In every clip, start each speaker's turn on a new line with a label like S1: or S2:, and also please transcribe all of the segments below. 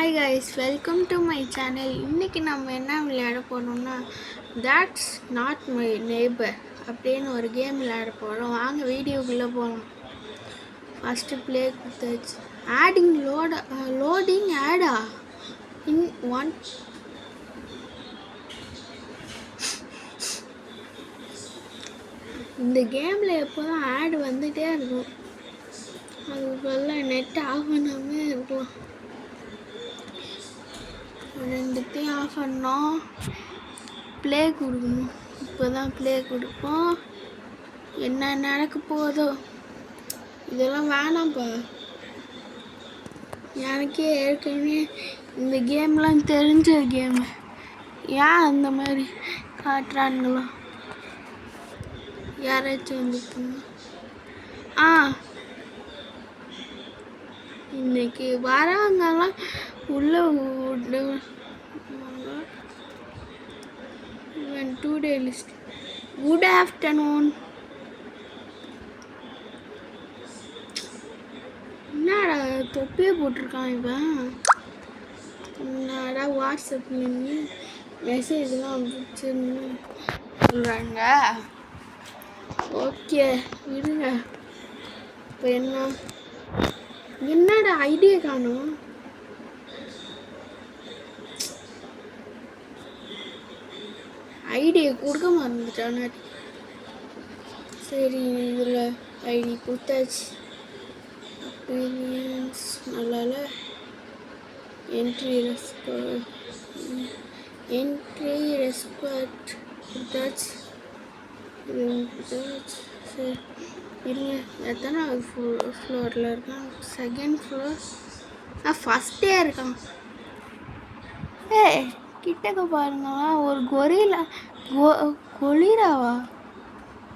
S1: Hi guys, welcome to my channel. இன்றைக்கி நம்ம என்ன விளையாட போகிறோம்னா தட்ஸ் நாட் மை நெய்பர் அப்படின்னு ஒரு கேம் விளையாட போகிறோம். வாங்க வீடியோக்குள்ளே போகலாம். ஃபஸ்ட்டு ப்ளே கொடுத்தாச்சு. லோடிங் ஆடா இன் ஒன். இந்த கேமில் எப்போதும் ஆடு வந்துகிட்டே இருக்கும். அதுக்கெல்லாம் நெட் ஆஃப் பண்ணாமல் இருக்கலாம். ரெண்டுத்தையும் ஆஃப் பண்ணோம். ப்ளே கொடுக்கணும். இப்போ தான் ப்ளே கொடுப்போம். என்ன நடக்க போதோ இதெல்லாம் வேணாம்ப்பா. எனக்கே ஏற்கனவே இந்த கேம்லாம் தெரிஞ்ச கேமு. ஏன் அந்த மாதிரி காட்டுறானுங்களோ? யாராச்சும் வந்துருக்குங்க. இன்னைக்கு வரவங்கெல்லாம் உள்ள விடு. 2 day list. Good afternoon. என்னடா தொப்பியே போட்டிருக்கான் இவன்? என்னடா வாட்ஸ்அப்லேருந்து மெசேஜ்லாம் வந்துச்சுன்னு சொல்கிறாங்க. ஓகே விடுங்க. இப்போ என்னடா ஐடியா காணும்? ஐடியா கொடுக்க மறந்துட்டானே. சரி, இதில் ஐடி கொடுத்தாச்சு. அப்பீரியன்ஸ் நல்லால. என்ட்ரி ரெஸ்பெக்ட் கொடுத்தாச்சு. சரி இருங்க. எத்தனை ஃப்ளோரில் இருக்கான்? Second floor. ஃபஸ்ட்டே இருக்கான். கிட்டக்க பாருங்களா, ஒரு கொலிராவா?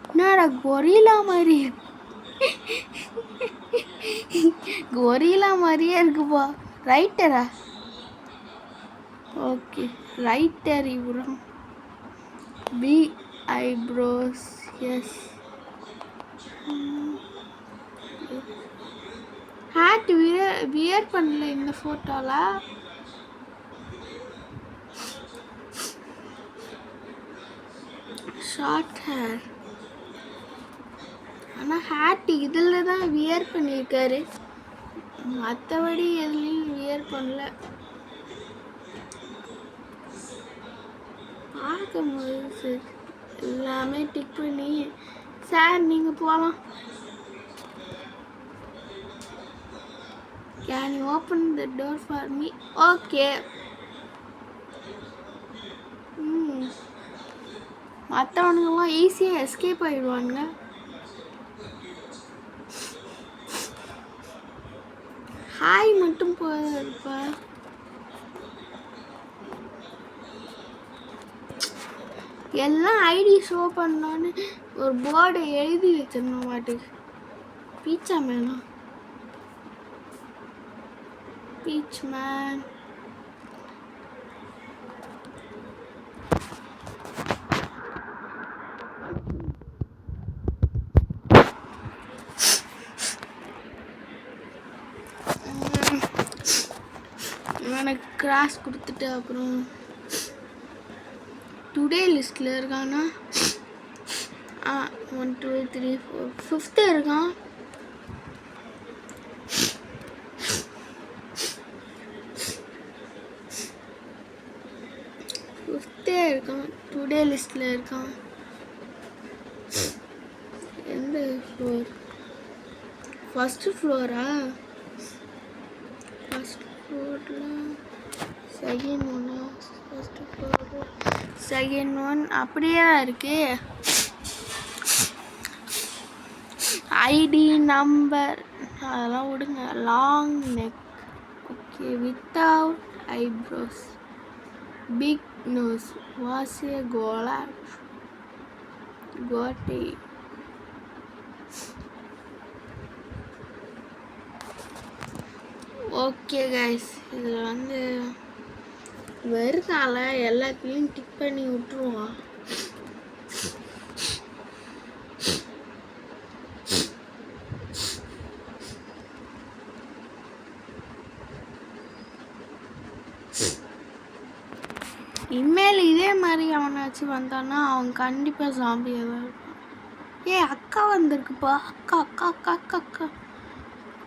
S1: என்னடா கொரிலா மாதிரி? கொரிலா மாதிரியே இருக்குப்பா. ரைட்டரா? Okay writer. இவரும் big eyebrows. Yes. Hat wear பண்ணல இந்த ஃபோட்டோவில். Short hair. ஆனால் ஹேட் இதில் தான் வியர் பண்ணியிருக்காரு. மற்றபடி எதுலேயும் வியர் பண்ணல. பார்க்கும்போது சரி எல்லாமே டிக் பண்ணி. சார் நீங்கள் போகலாம். Can you open the door for me? Okay. மற்றவனுங்கெல்லாம் ஈஸியாக எஸ்கேப் ஆகிடுவானுங்க. ஹாய் மட்டும் போயிருப்பா. எல்லாம் ஐடி ஷோ பண்ணோன்னு ஒரு போர்டை எழுதி வச்சிடணும் மாட்டுக்கு. பீச்சா மேனா? Beach man. எனக்கு கிராஸ் கொடுத்துட்டு அப்புறம் டுடே லிஸ்ட்டில் இருக்கான்னா 1 2 3 4 5th இருக்கான். டுடே லிஸ்ட்டில் இருக்கான். எந்த ஃப்ளோர்? ஃபஸ்ட்டு ஃப்ளோரா? ஃபஸ்ட் ஃப்ளோரில் செகண்ட் ஒன்னா? ஃபஸ்ட்டு ஃப்ளோர் செகண்ட் ஒன் அப்படியே தான் இருக்கு. ஐடி நம்பர் அதெல்லாம் விடுங்க. Long neck. Okay. Without eyebrows. Big nose. Was a கோட்டை. ஓகே கைஸ், இதில் வருதால எல்லாத்தையும் டிக் பண்ணி விட்டுருவோம். இனிமேல் இதே மாதிரி அவனாச்சும் வந்தான்னா அவன் கண்டிப்பாக ஜாம்பியாக தான் இருப்பான். அக்கா வந்திருக்குப்பா. அக்கா அக்கா அக்கா அக்கா அக்கா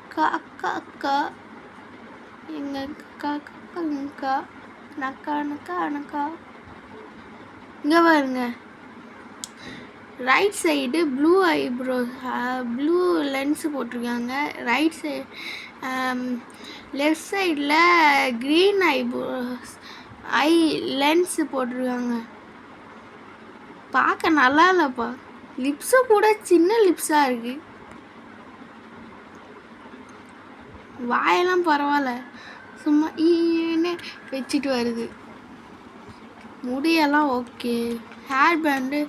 S1: அக்கா அக்கா அக்கா எங்க அக்கா அக்கா அக்கா நக்கா நக்கா நக்கா. இங்கே பாருங்க, right side blue eyebrow blue lens போட்டிருக்காங்க. ரைட் சைடு லெஃப்ட் சைடில் க்ரீன் ஐப்ரோஸ் லென்ஸு போட்டிருக்காங்க. பார்க்க நல்லா இல்லைப்பா. லிப்ஸு கூட சின்ன லிப்ஸாக இருக்கு. வாயெல்லாம் பரவாயில்ல, சும்மா ஈன்னு வச்சுட்டு வருது. முடியெல்லாம் ஓகே. ஹேர் பேண்டு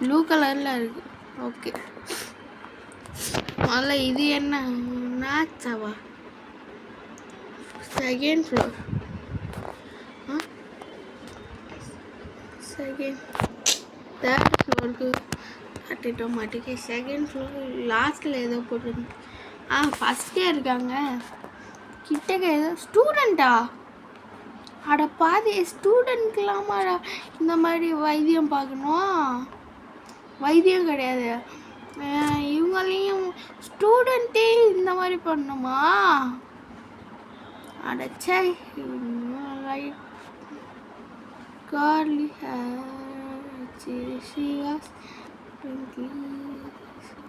S1: ப்ளூ கலரில் இருக்கு. ஓகே, முதல்ல இது என்ன மேட்சாவா? Second floor. தேர்ட் ஃப்ளோருக்கு கட்டிட்டோம் மாட்டிக்க. செகண்ட் ஃப்ளோர் லாஸ்ட்டில் ஏதோ போட்டிருந்தேன். ஃபஸ்ட்டே இருக்காங்க கிட்டக்க. ஏதோ ஸ்டூடெண்ட்டா? அட பாதி ஸ்டூடெண்ட்க்கெல்லாமா இந்த மாதிரி வைத்தியம் பார்க்கணும்? வைத்தியம் கிடையாது, இவங்களையும் ஸ்டூடெண்ட்டே இந்த மாதிரி பண்ணணுமா? அடச்சே. curly hair, she has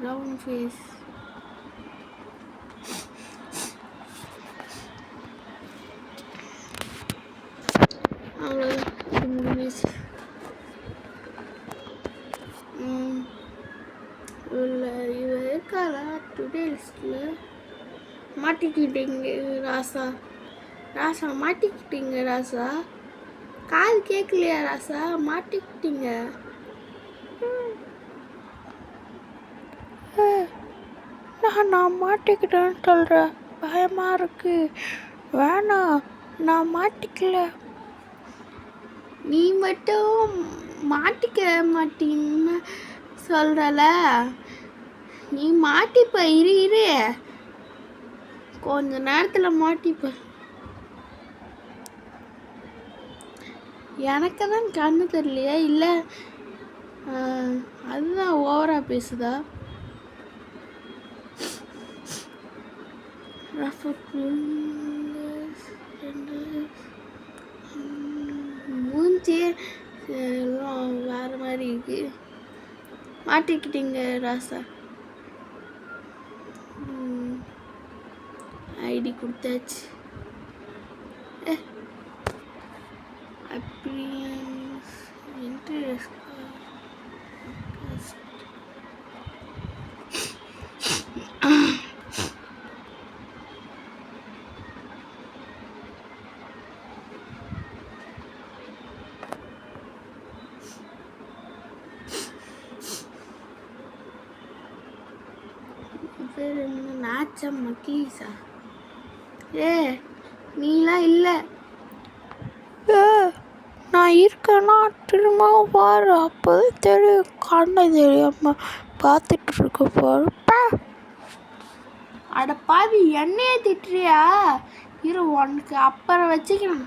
S1: round face. இருக்காரா டுடே லிஸ்ட்ல? மாட்டிக்கிட்டீங்க ராசா. ராசா மாட்டிக்கிட்டீங்க ராசா. காது கேட்கலையா ராசா? மாட்டிக்கிட்டீங்க. நான் மாட்டிக்கிட்டேன்னு சொல்கிறேன். பயமாக இருக்கு. வேணாம், நான் மாட்டிக்கல. நீ மட்டும் மாட்டிக்க மாட்டின்னு சொல்கிறல, நீ மாட்டிப்ப. இரு கொஞ்ச நேரத்தில் மாட்டிப்ப. எனக்கு தான் கண்ணு தெரியலையா? இல்லை அதுதான் ஓவராக பேசுதா? மூஞ்சி எல்லாம் வேறு மாதிரி இருக்கு. மாட்டிக்கிட்டீங்க ராசா. ஐடி கொடுத்தாச்சு. அப்படி இன்ட்ரெஸ்ட் பேர் என்ன? நாச்சம் மக்கீஸா? நீலாம் இல்லை. நான் இருக்கேன்னா திரும்பவும் பாரு, அப்போதான் தெரியும். கண்ணை தெரியாம பார்த்துட்டு இருக்க பாரு. அட பாவி, என்னையே திட்டுறியா? இரு, உனக்கு அப்புறம் வச்சுக்கணும்.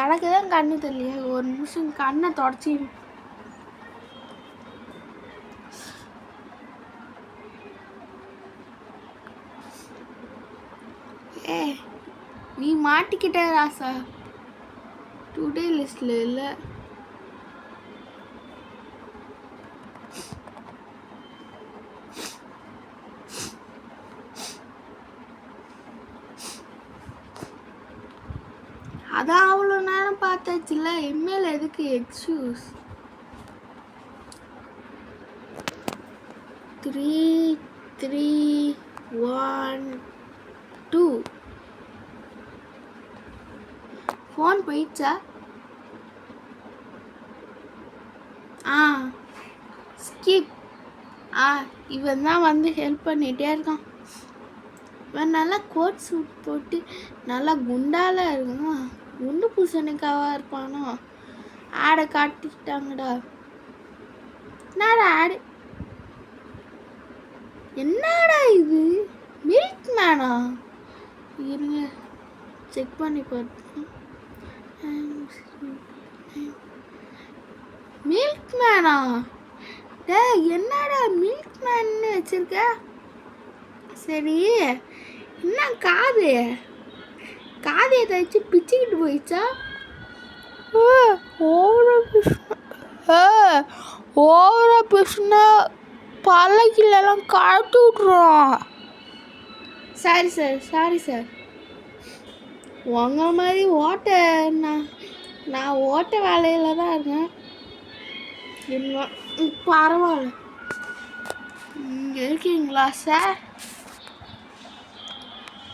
S1: எனக்கு தான் கண்ணு தெரியலையா? ஒரு நிமிஷம் கண்ணை தொடச்சி. நீ மாட்டிக்கிட்ட ராசா. டுடே லிஸ்ட்ல இல்லை. அதான் அவ்வளோ நேரம் பார்த்தாச்சுல. எம்எல் எதுக்கு எக்ஸ்கியூஸ்? 3 3 1 2. ஃபோன் போயிடுச்சா? ஸ்கிப். இவன் தான் வந்து ஹெல்ப் பண்ணிகிட்டே இருக்கான். இவன் நல்லா கோட் சூட் போட்டு நல்லா குண்டால இருக்கான். குண்டு பூசணிக்காவாக இருப்பானோ? ஆடை காட்டிக்கிட்டாங்கடா. என்னடா ஆடு? என்னடா இது? மில்க் மேனா? இருங்க, செக் பண்ணி பார்த்தோம். மில்க் மேனா? என்னடா மில்க் மேன்னு வச்சிருக்க? சரி, என்ன காது ஏதாச்சும் பிச்சுக்கிட்டு போயிடுச்சா? ஓவரா பிசுனா பல்லக்கிலெல்லாம் கழட்டி விட்ருவோம். Sorry sir. உங்களை மாதிரி நான் ஓட்ட வேலையில் தான் இருக்கேன். இன்னும் பரவாயில்ல. இங்கே இருக்கீங்களா சார்?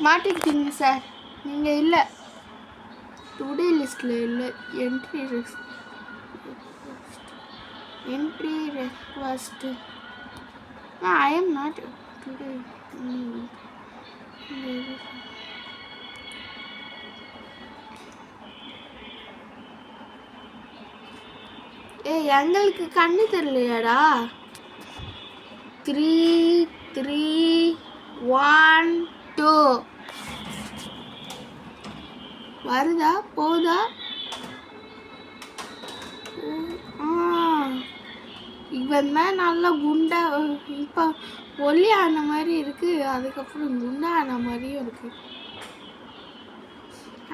S1: மாட்டிக்கிட்டீங்க சார். நீங்கள் இல்லை, டுடே லிஸ்ட்டில் இல்லை. Entry request. I am not today. எங்களுக்கு கண்ணு தெரியலையாடா? 3 3 1 2 வருதா போகுதா? இவன் தான் நல்லா குண்டா, இப்போ ஒல்லி ஆன மாதிரி இருக்கு, அதுக்கப்புறம் குண்டா ஆன மாதிரியும் இருக்கு.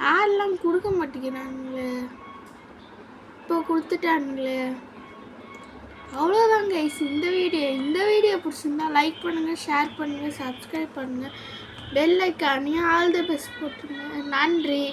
S1: யாரெல்லாம் கொடுக்க மாட்டேங்கிறானுங்களே, இப்போ கொடுத்துட்டானுங்களே. அவ்வளோதான் கைஸ் இந்த வீடியோ பிடிச்சிருந்தா லைக் பண்ணுங்கள், ஷேர் பண்ணுங்கள், சப்ஸ்கிரைப் பண்ணுங்கள், பெல் ஐக்கானையும் ஆல் தி பெஸ்ட் போட்டுருங்க. நன்றி.